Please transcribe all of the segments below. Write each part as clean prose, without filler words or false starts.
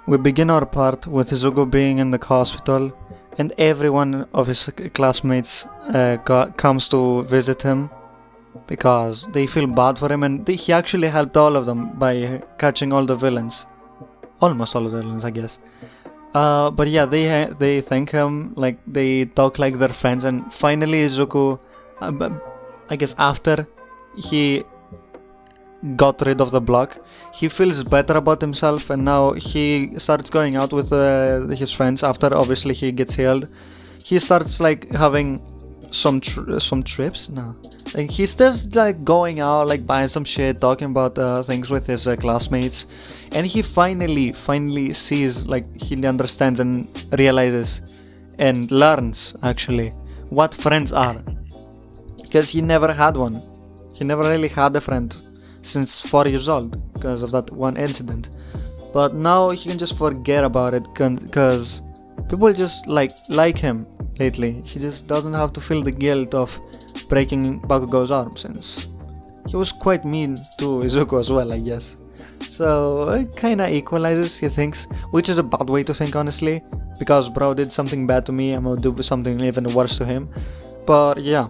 We begin our part with Izuku being in the hospital, and everyone of his classmates comes to visit him because they feel bad for him, and he actually helped all of them by catching all the villains. Almost all of the villains, I guess. But yeah, they thank him, like they talk like they're friends, and finally Izuku, I guess after he got rid of the block, he feels better about himself, and now he starts going out with his friends after obviously he gets healed. He starts like having some trips. No, like he starts like going out, like buying some shit, talking about things with his classmates, and he finally sees, like he understands and realizes and learns actually what friends are, because he never had one. He never really had a friend since 4 years old because of that one incident, but now he can just forget about it because people just like him lately. He just doesn't have to feel the guilt of breaking Bakugo's arm, since he was quite mean to Izuku as well, I guess. So it kinda equalizes, he thinks, which is a bad way to think, honestly, because bro did something bad to me, I'm gonna do something even worse to him. But yeah,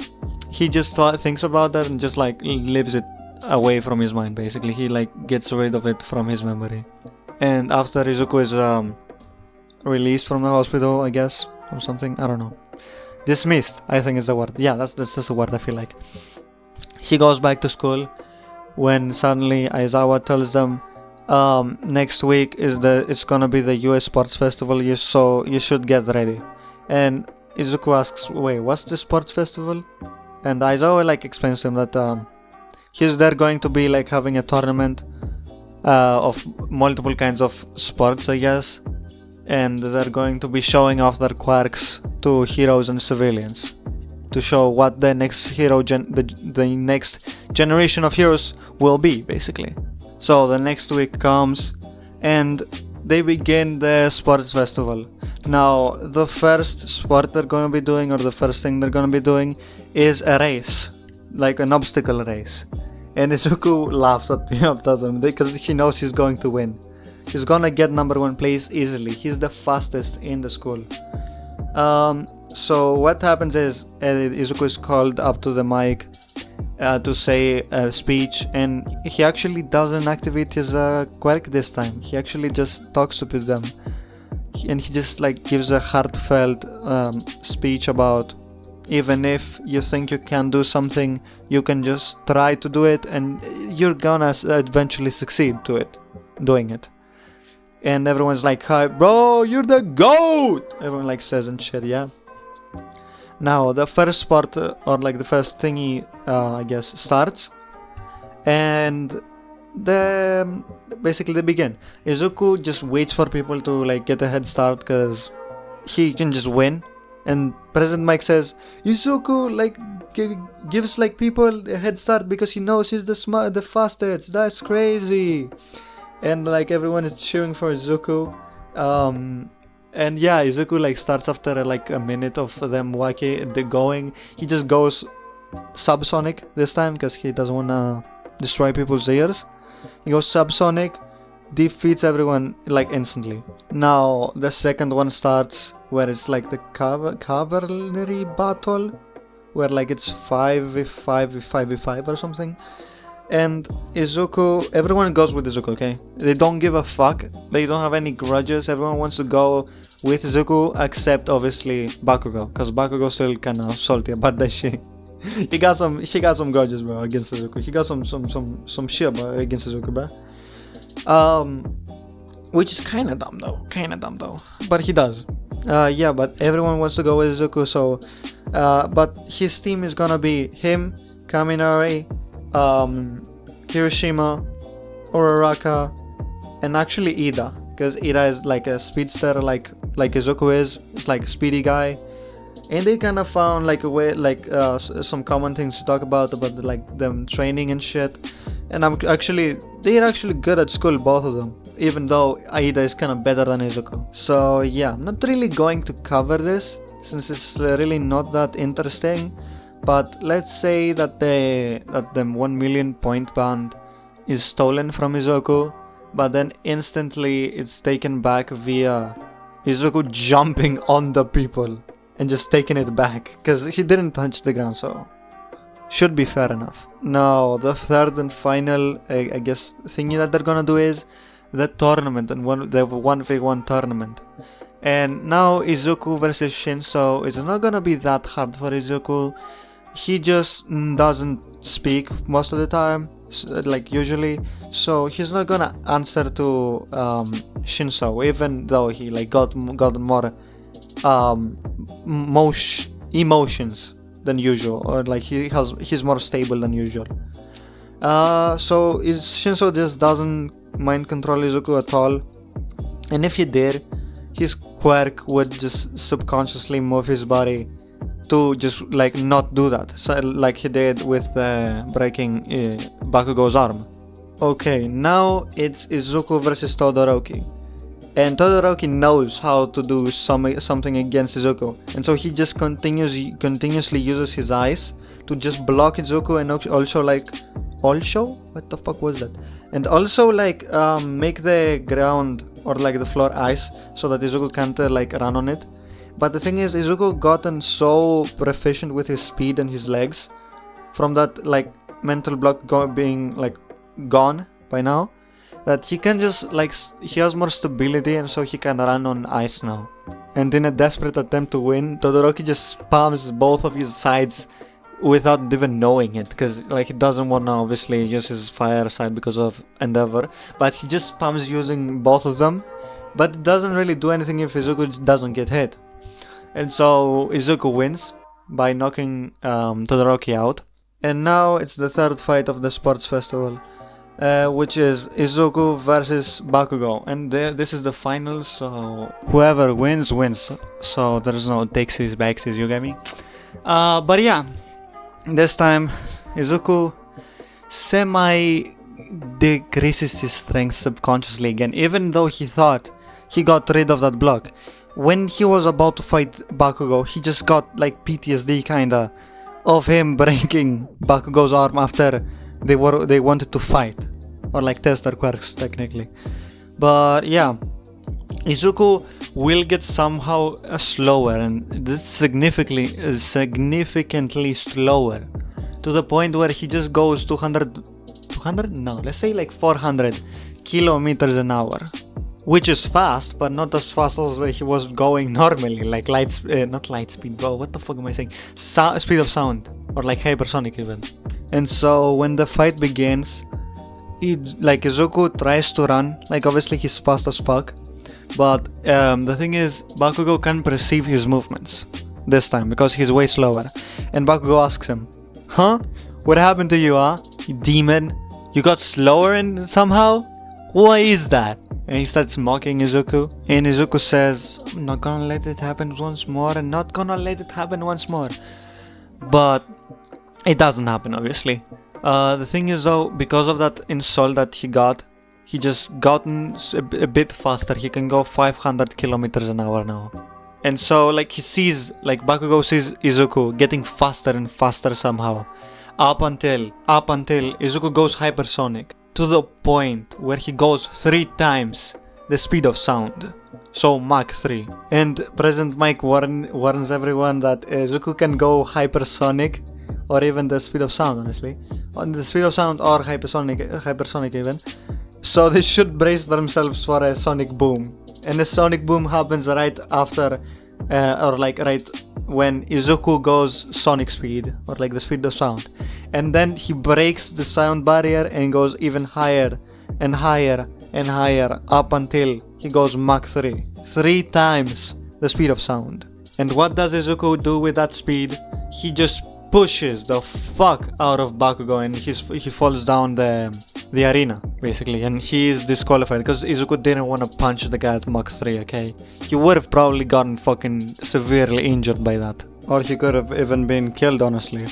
he just thinks about that and just like lives it away from his mind, basically. He like gets rid of it from his memory. And after Izuku is released from the hospital, I guess, or something, I don't know, dismissed, I think is the word. Yeah, that's just the word, I feel like. He goes back to school when suddenly Aizawa tells them next week it's gonna be the US Sports Festival, so you should get ready. And Izuku asks, wait, what's the sports festival? And Aizawa like explains to him that they're going to be like having a tournament of multiple kinds of sports, I guess, and they're going to be showing off their quirks to heroes and civilians to show what the next hero the next generation of heroes will be, basically. So the next week comes and they begin the sports festival. Now the first sport they're going to be doing, or the first thing they're going to be doing, is a race, like an obstacle race. And Izuku laughs at them because he knows he's going to win. He's gonna get #1 place easily. He's the fastest in the school. So what happens is Izuku is called up to the mic to say a speech, and he actually doesn't activate his quirk this time. He actually just talks to them, and he just like gives a heartfelt speech about, even if you think you can do something, you can just try to do it, and you're gonna eventually succeed doing it. And everyone's like, hi bro, you're the GOAT! Everyone like says and shit, yeah. Now the first part, or like the first thingy, I guess, starts, and basically they begin. Izuku just waits for people to like get a head start because he can just win. And President Mike says Izuku like gives like people a head start because he knows he's the fastest. That's crazy. And like everyone is cheering for Izuku. And yeah, Izuku like starts after like a minute of them going. He just goes subsonic this time because he doesn't wanna destroy people's ears. He goes subsonic, defeats everyone like instantly. Now the second one starts, where it's like the cavalry battle, where like it's 5v5 or something. And Izuku, everyone goes with Izuku, okay? They don't give a fuck. They don't have any grudges. Everyone wants to go with Izuku, except obviously Bakugo, because Bakugo's still kinda salty about that shit. He got some grudges, bro, against Izuku. He got some shit, bro, against Izuku, bro. Which is kinda dumb though. But he does. Yeah, but everyone wants to go with Izuku, so but his team is gonna be him, Kaminari, Hiroshima, Uraraka, and actually Ida, because Ida is like a speedster, like Izuku is. It's like a speedy guy, and they kind of found like a way, like some common things to talk about like them training and shit. And they're actually good at school, both of them, even though Aida is kind of better than Izuku. So yeah, I'm not really going to cover this since it's really not that interesting. But let's say that the 1 million point band is stolen from Izuku, but then instantly it's taken back via Izuku jumping on the people and just taking it back, because he didn't touch the ground, so should be fair enough. Now, the third and final, I guess, thingy that they're gonna do is the tournament, and the 1v1 tournament. And now Izuku versus Shinso is not gonna be that hard for Izuku. He just doesn't speak most of the time, like usually, so he's not gonna answer to Shinso, even though he like got more emotions than usual, or like he's more stable than usual. So Shinso just doesn't mind control Izuku at all, and if he did, his quirk would just subconsciously move his body to just like not do that, so like he did with breaking Bakugo's arm. Okay, now it's Izuku versus Todoroki, and Todoroki knows how to do something against Izuku, and so he just continuously uses his eyes to just block Izuku, and also what the fuck was that? And also like make the ground or like the floor ice so that Izuku can't like run on it. But the thing is, Izuku gotten so proficient with his speed and his legs from that like mental block being like gone by now, that he can just like he has more stability, and so he can run on ice now. And in a desperate attempt to win, Todoroki just spams both of his sides without even knowing it, because like he doesn't want to obviously use his fire side because of Endeavor, but he just spams using both of them, but it doesn't really do anything if Izuku doesn't get hit. And so Izuku wins by knocking Todoroki out. And now it's the third fight of the sports festival, which is Izuku versus Bakugo, and this is the final, so whoever wins wins, so there's no takesies backsies, you get me? But yeah, this time Izuku decreases his strength subconsciously again, even though he thought he got rid of that block. When he was about to fight Bakugo, he just got like PTSD kinda of him breaking Bakugo's arm after they wanted to fight, or like test their quirks technically. But yeah, Izuku will get somehow slower, and this significantly slower, to the point where he just goes 200 no, let's say like 400 kilometers an hour, which is fast, but not as fast as he was going normally, like not light speed, bro, what the fuck am I saying? Speed of sound, or like hypersonic even. And so when the fight begins, Izuku tries to run, like obviously he's fast as fuck, but the thing is, Bakugo can perceive his movements this time because he's way slower. And Bakugo asks him, "Huh? What happened to you, huh? You demon? You got slower and somehow? Why is that?" And he starts mocking Izuku, and Izuku says, "I'm not gonna let it happen once more, and not gonna let it happen once more." But it doesn't happen, obviously. The thing is though, because of that insult that he got, he just gotten a bit faster. He can go 500 kilometers an hour now. And so like Bakugo sees Izuku getting faster and faster somehow, up until Izuku goes hypersonic, to the point where he goes 3 times the speed of sound, so Mach 3. And President Mike warns everyone that Izuku can go hypersonic, or even the speed of sound, honestly, on the speed of sound or hypersonic even. So they should brace themselves for a sonic boom, and a sonic boom happens right after, or like right when Izuku goes sonic speed, or like the speed of sound, and then he breaks the sound barrier and goes even higher and higher and higher, up until he goes Mach 3, 3 times the speed of sound. And what does Izuku do with that speed? He just pushes the fuck out of Bakugo, and he falls down the arena basically, and he is disqualified because Izuku didn't want to punch the guy at Mach 3, okay? He would have probably gotten fucking severely injured by that, or he could have even been killed, honestly.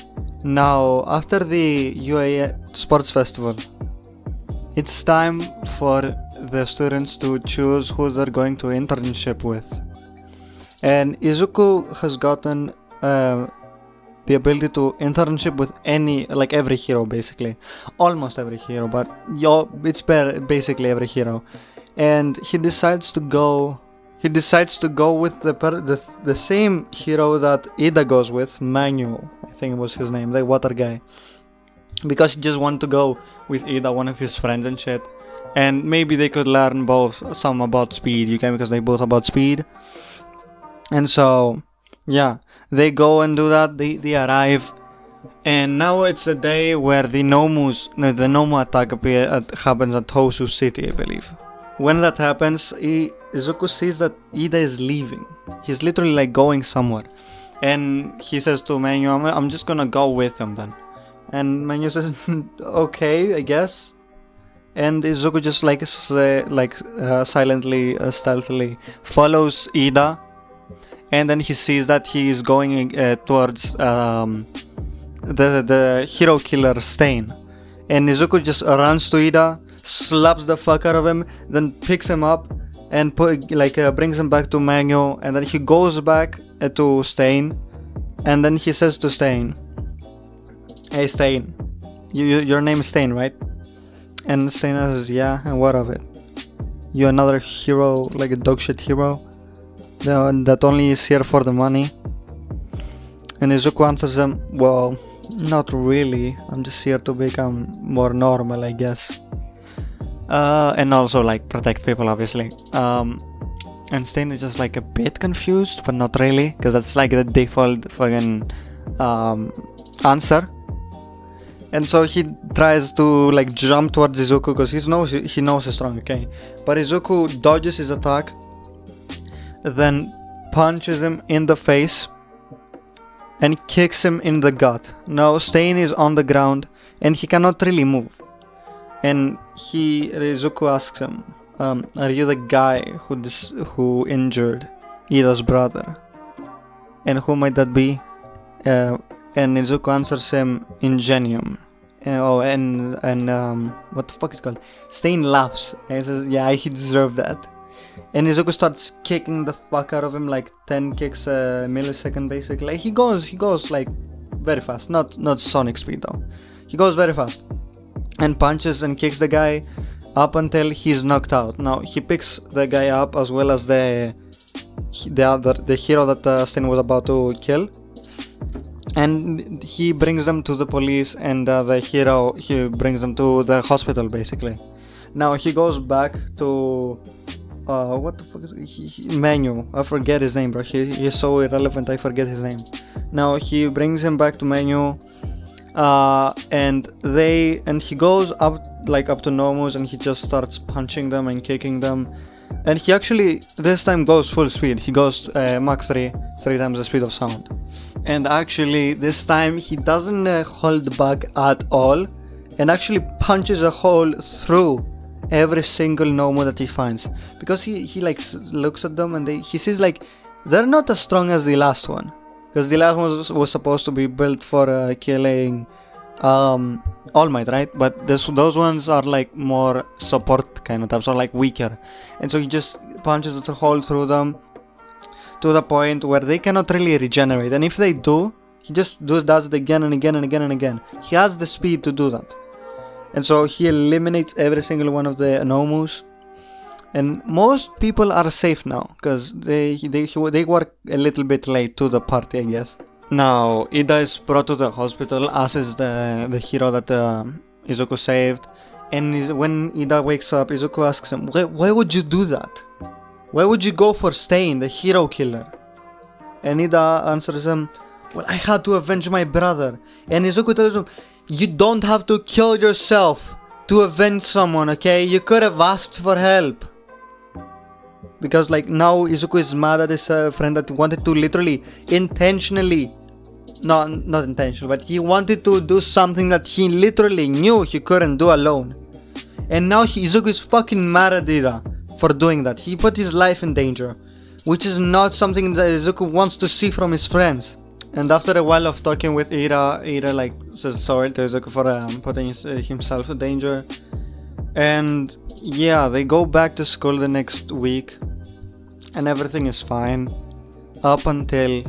Now, after the UAE Sports Festival, it's time for the students to choose who they're going to internship with. And Izuku has gotten the ability to internship with every hero basically, almost every hero, but it's basically every hero, and he decides to go with the same hero that Ida goes with, Manuel, I think it was his name, the water guy, because he just wanted to go with Ida, one of his friends and shit, and maybe they could learn both some about speed, because they both about speed. And so yeah, they go and do that. They arrive, and now it's a day where the Nomu attack happens at Hosu City, I believe. When that happens, Izuku sees that Ida is leaving. He's literally like going somewhere, and he says to Manu, I'm just gonna go with him then. And Manu says, okay, I guess. And Izuku just silently, stealthily follows Ida. And then he sees that he is going towards the hero killer Stain. And Izuku just runs to Ida, slaps the fuck out of him, then picks him up and brings him back to Manu. And then he goes back to Stain. And then he says to Stain, hey Stain, your name is Stain, right? And Stain says, yeah, and what of it? You another hero, like a dogshit hero? That only is here for the money? And Izuku answers him, well, not really, I'm just here to become more normal, I guess. And also protect people, obviously. And Stain is just a bit confused, but not really, because that's the default fucking answer. And so he tries to jump towards Izuku because he knows he's strong, okay? But Izuku dodges his attack, then punches him in the face and kicks him in the gut. Now Stain is on the ground and he cannot really move. And Izuku asks him, are you the guy who injured Ida's brother? And who might that be? And Izuku answers him, Ingenium. And what the fuck is it called? Stain laughs and he says, yeah, he deserved that. And Izuku starts kicking the fuck out of him, 10 kicks a millisecond basically. He goes very fast, not Sonic speed though. He goes very fast and punches and kicks the guy up until he's knocked out. Now he picks the guy up as well as the hero that Stain was about to kill. And he brings them to the police, and the hero, he brings them to the hospital basically. Now he goes back to what the fuck is Manu? I forget his name, bro. He's so irrelevant, I forget his name. Now he brings him back to Manu, and he goes up to Nomus, and he just starts punching them and kicking them. And he actually this time goes full speed. He goes max 3 times the speed of sound. And actually this time he doesn't hold back at all, and actually punches a hole through every single Nomu that he finds, because he looks at them and he sees they're not as strong as the last one, because the last one was supposed to be built for killing All Might, right? But those ones are more support kind of types, or weaker, and so he just punches a hole through them to the point where they cannot really regenerate, and if they do, he just does it again and again and again and again. He has the speed to do that. And so he eliminates every single one of the Nomus. And most people are safe now, because they were a little bit late to the party, I guess. Now, Ida is brought to the hospital, as is the hero that Izuku saved. And when Ida wakes up, Izuku asks him, why would you do that? Why would you go for Stain, the hero killer? And Ida answers him, well, I had to avenge my brother. And Izuku tells him, you don't have to kill yourself to avenge someone, okay? You could have asked for help. Because now Izuku is mad at his friend that wanted to literally intentionally, not intentional, but he wanted to do something that he literally knew he couldn't do alone. And now Izuku is fucking mad at Ida for doing that. He put his life in danger, which is not something that Izuku wants to see from his friends. And after a while of talking with Ida says sorry to Izuku for putting himself in danger. And yeah, they go back to school the next week, and everything is fine up until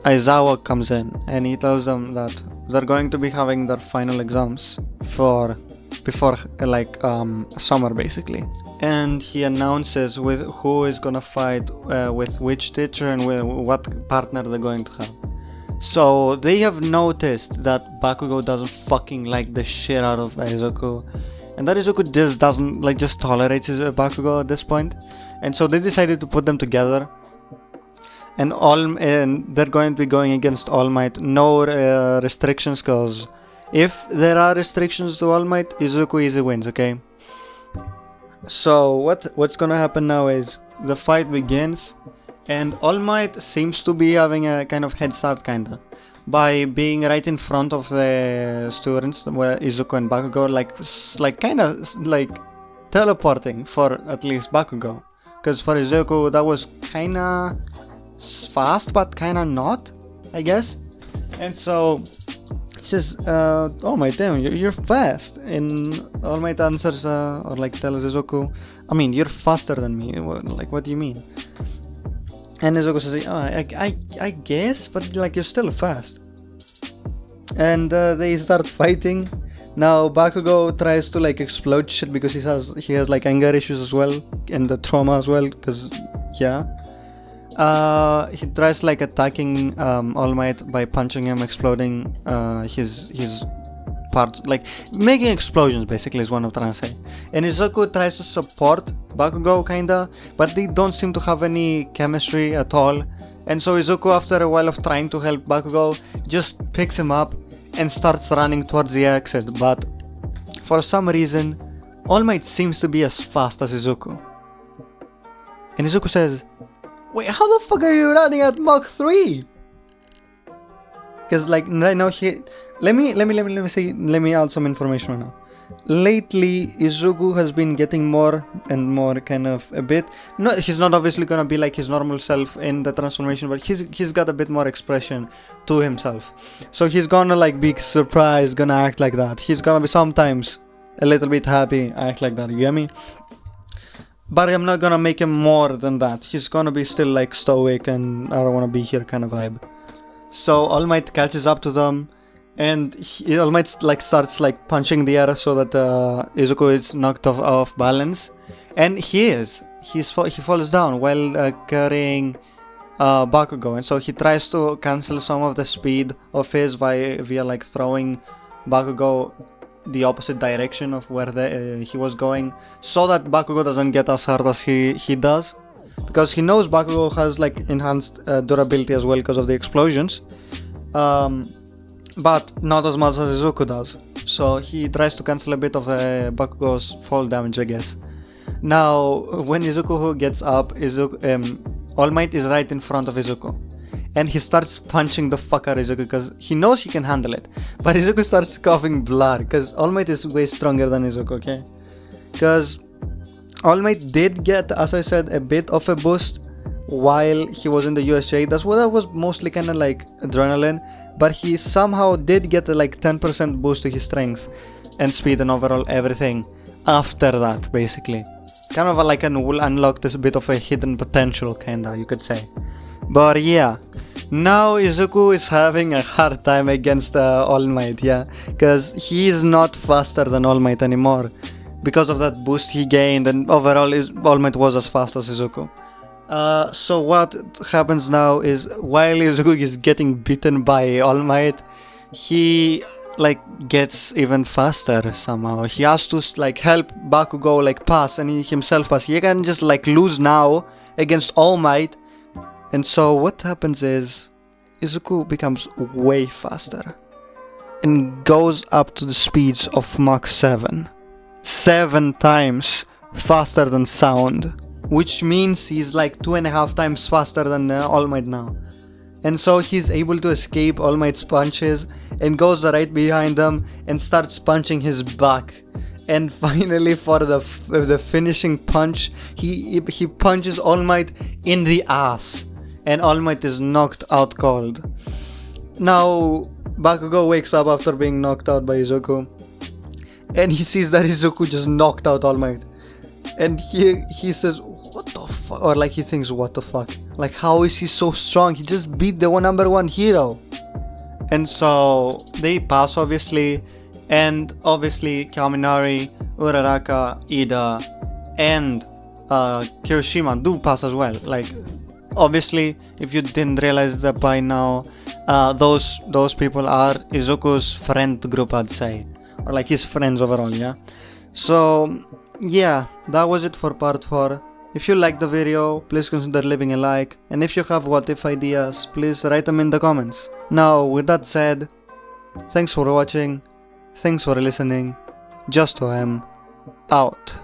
Aizawa comes in and he tells them that they're going to be having their final exams before summer basically, and he announces with who is gonna fight with which teacher and with what partner they're going to have. So they have noticed that Bakugo doesn't fucking like the shit out of Izuku, and that Izuku just doesn't just tolerates his Bakugo at this point, and so they decided to put them together. And they're going to be going against All Might. No restrictions, because if there are restrictions to All Might, Izuku easy wins, okay? So what's gonna happen now is the fight begins, and All Might seems to be having a kind of head start, kinda, by being right in front of the students, where Izuku and Bakugo, teleporting for at least Bakugo. Because for Izuku, that was kinda fast, but kinda not, I guess. And so he says, oh my damn, you're fast. And All Might answers tells Izuku, I mean, you're faster than me. What do you mean? And Izuku says, I guess, but you're still fast. And they start fighting. Now Bakugo tries to explode shit because he has anger issues as well, and the trauma as well, because yeah. He tries attacking All Might by punching him, exploding his parts, making explosions basically is what I'm trying to say. And Izuku tries to support Bakugo kinda, but they don't seem to have any chemistry at all. And so Izuku, after a while of trying to help Bakugo, just picks him up and starts running towards the exit. But for some reason, All Might seems to be as fast as Izuku. And Izuku says, wait, how the fuck are you running at Mach 3? Because right now let me add some information right now. Lately, Izuku has been getting more and more kind of a bit. No, he's not obviously gonna be like his normal self in the transformation, but he's got a bit more expression to himself. So he's gonna be surprised, gonna act like that. He's gonna be sometimes a little bit happy, act like that. You get me? But I'm not gonna make him more than that. He's gonna be still stoic and I don't wanna be here kind of vibe. So All Might catches up to them, and All Might starts punching the air so that Izuku is knocked off balance, and he falls down while carrying Bakugo, and so he tries to cancel some of the speed of his via throwing Bakugo the opposite direction of where he was going, so that Bakugo doesn't get as hard as he does, because he knows Bakugo has enhanced durability as well because of the explosions, but not as much as Izuku does. So he tries to cancel a bit of Bakugo's fall damage, I guess. Now when Izuku gets up, All Might is right in front of Izuku, and he starts punching the fuck out of Izuku because he knows he can handle it. But Izuku starts coughing blood because All Might is way stronger than Izuku, okay? Because All Might did get, as I said, a bit of a boost while he was in the USJ. That was mostly kind of adrenaline, but he somehow did get a 10% boost to his strength and speed and overall everything after that, basically. Kind of unlocked this bit of a hidden potential, kinda, you could say. But yeah, now Izuku is having a hard time against All Might, yeah, because he is not faster than All Might anymore because of that boost he gained, and overall All Might was as fast as Izuku. So what happens now is, while Izuku is getting beaten by All Might, he gets even faster somehow. He has to help Bakugo pass, and he himself pass. He can just lose now against All Might. And so what happens is Izuku becomes way faster and goes up to the speeds of Mach 7. 7 times faster than sound, which means he's 2.5 times faster than All Might now. And so he's able to escape All Might's punches and goes right behind them and starts punching his back. And finally, for the finishing punch, he punches All Might in the ass, and All Might is knocked out cold. Now Bakugo wakes up after being knocked out by Izuku, and he sees that Izuku just knocked out All Might, and he says, what the fuck, or he thinks, what the fuck. Like, how is he so strong? He just beat the number one hero. And so they pass, obviously, and obviously Kaminari, Uraraka, Ida, and Kirishima do pass as well. Like, obviously, if you didn't realize that by now, those people are Izuku's friend group, I'd say, or like his friends overall, yeah. So yeah, that was it for part 4. If you liked the video, please consider leaving a like, and if you have what if ideas, please write them in the comments. Now, with that said, thanks for watching, thanks for listening, Just OM, out.